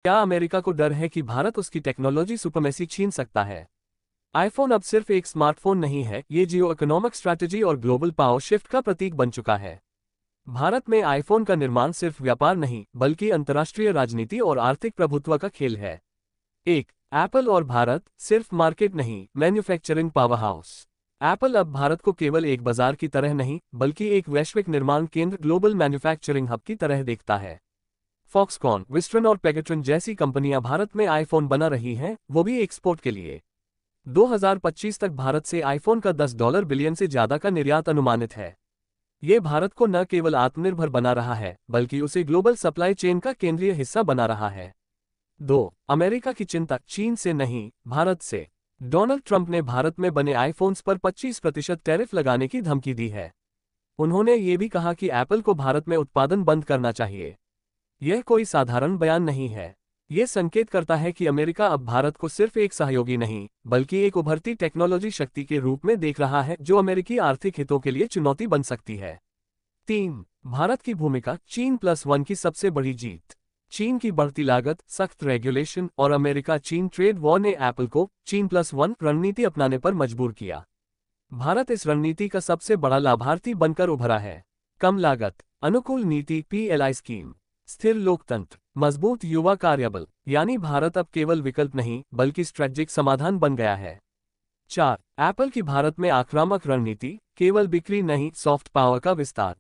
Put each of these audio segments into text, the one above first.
क्या अमेरिका को डर है कि भारत उसकी टेक्नोलॉजी सुपरमेसी छीन सकता है? आईफोन अब सिर्फ एक स्मार्टफोन नहीं है, ये जियो इकोनॉमिक स्ट्रैटेजी और ग्लोबल पावर शिफ्ट का प्रतीक बन चुका है। भारत में आईफोन का निर्माण सिर्फ व्यापार नहीं, बल्कि अंतर्राष्ट्रीय राजनीति और आर्थिक प्रभुत्व का खेल है। एक एप्पल और भारत सिर्फ मार्केट नहीं, मैन्युफैक्चरिंग पावरहाउस। एप्पल अब भारत को केवल एक बाजार की तरह नहीं, बल्कि एक वैश्विक निर्माण केंद्र, ग्लोबल मैन्युफैक्चरिंग हब की तरह देखता है। फॉक्सकॉन, विस्ट्रन और पेगाट्रन जैसी कंपनियां भारत में आईफोन बना रही हैं, वो भी एक्सपोर्ट के लिए। 2025 तक भारत से आईफोन का $10 बिलियन से ज्यादा का निर्यात अनुमानित है। ये भारत को न केवल आत्मनिर्भर बना रहा है, बल्कि उसे ग्लोबल सप्लाई चेन का केंद्रीय हिस्सा बना रहा है। 2. अमेरिका की चिंता चीन से नहीं, भारत से। डोनाल्ड ट्रंप ने भारत में बने आईफोन्स पर 25% टैरिफ लगाने की धमकी दी है। उन्होंने ये भी कहा कि एप्पल को भारत में उत्पादन बंद करना चाहिए। यह कोई साधारण बयान नहीं है। यह संकेत करता है कि अमेरिका अब भारत को सिर्फ एक सहयोगी नहीं, बल्कि एक उभरती टेक्नोलॉजी शक्ति के रूप में देख रहा है, जो अमेरिकी आर्थिक हितों के लिए चुनौती बन सकती है। 3. भारत की भूमिका China+1 की सबसे बड़ी जीत। चीन की बढ़ती लागत, सख्त रेगुलेशन और अमेरिका चीन ट्रेड वॉर ने एप्पल को China+1 रणनीति अपनाने पर मजबूर किया। भारत इस रणनीति का सबसे बड़ा लाभार्थी बनकर उभरा है। कम लागत, अनुकूल नीति, PLI स्कीम, स्थिर लोकतंत्र, मजबूत युवा कार्यबल, यानी भारत अब केवल विकल्प नहीं, बल्कि स्ट्रेटेजिक समाधान बन गया है। 4. एप्पल की भारत में आक्रामक रणनीति, केवल बिक्री नहीं, सॉफ्ट पावर का विस्तार।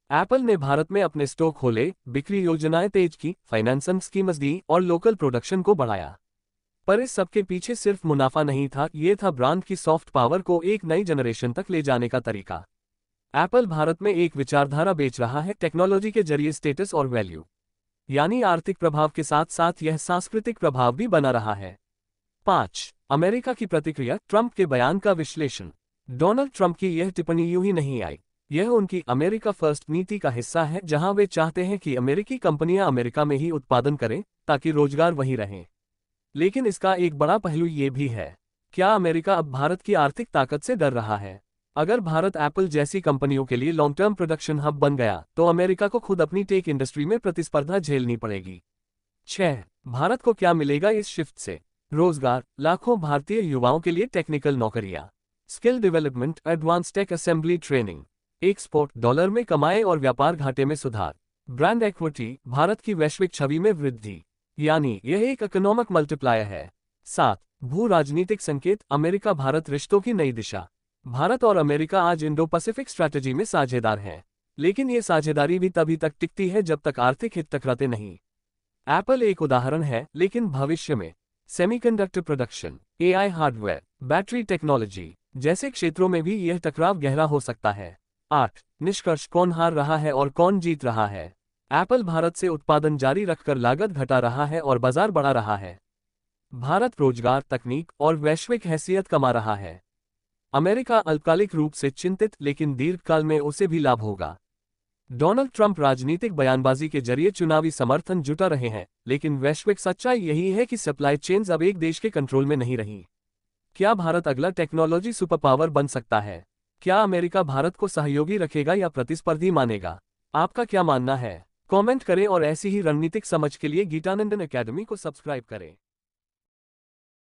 एप्पल ने भारत में अपने स्टोर खोले, बिक्री योजनाएं तेज की, फाइनेंसिंग स्कीम्स दी और लोकल प्रोडक्शन को बढ़ाया। पर इस सबके पीछे सिर्फ मुनाफा नहीं था, ये था ब्रांड की सॉफ्ट पावर को एक नई जनरेशन तक ले जाने का तरीका। एप्पल भारत में एक विचारधारा बेच रहा है, टेक्नोलॉजी के जरिए स्टेटस और वैल्यू, यानी आर्थिक प्रभाव के साथ साथ यह सांस्कृतिक प्रभाव भी बना रहा है। 5. अमेरिका की प्रतिक्रिया, ट्रंप के बयान का विश्लेषण। डोनाल्ड ट्रंप की यह टिप्पणी यूं ही नहीं आई। यह उनकी अमेरिका फर्स्ट नीति का हिस्सा है, जहां वे चाहते हैं कि अमेरिकी कंपनियां अमेरिका में ही उत्पादन करें, ताकि रोजगार वहीं रहे। लेकिन इसका एक बड़ा पहलू ये भी है, क्या अमेरिका अब भारत की आर्थिक ताकत से डर रहा है? अगर भारत एप्पल जैसी कंपनियों के लिए लॉन्ग टर्म प्रोडक्शन हब बन गया, तो अमेरिका को खुद अपनी टेक इंडस्ट्री में प्रतिस्पर्धा झेलनी पड़ेगी। 6. भारत को क्या मिलेगा इस शिफ्ट से? रोजगार, लाखों भारतीय युवाओं के लिए टेक्निकल नौकरियां, skill development, advance tech assembly training, export, dollar में कमाए और व्यापार घाटे में सुधार, ब्रांड इक्विटी, भारत की वैश्विक छवि में वृद्धि, यानी यह एक इकोनॉमिक मल्टीप्लायर है। 7. भू राजनीतिक संकेत, अमेरिका भारत रिश्तों की नई दिशा। भारत और अमेरिका आज इंडो पैसिफिक स्ट्रैटेजी में साझेदार हैं, लेकिन ये साझेदारी भी तभी तक टिकती है जब तक आर्थिक हित टकराते नहीं। एप्पल एक उदाहरण है, लेकिन भविष्य में semiconductor production, AI hardware, battery technology जैसे क्षेत्रों में भी यह टकराव गहरा हो सकता है। 8. निष्कर्ष, कौन हार रहा है और कौन जीत रहा है? एप्पल भारत से उत्पादन जारी रखकर लागत घटा रहा है और बाजार बढ़ा रहा है। भारत रोजगार, तकनीक और वैश्विक हैसियत कमा रहा है। अमेरिका अल्पकालिक रूप से चिंतित, लेकिन दीर्घकाल में उसे भी लाभ होगा। डोनाल्ड ट्रंप राजनीतिक बयानबाजी के जरिए चुनावी समर्थन जुटा रहे हैं, लेकिन वैश्विक सच्चाई यही है कि सप्लाई चेन्स अब एक देश के कंट्रोल में नहीं रही। क्या भारत अगला टेक्नोलॉजी सुपर पावर बन सकता है? क्या अमेरिका भारत को सहयोगी रखेगा या प्रतिस्पर्धी मानेगा? आपका क्या मानना है? कमेंट करें और ऐसी ही रणनीतिक समझ के लिए गीतानंदन एकेडमी को सब्सक्राइब करें।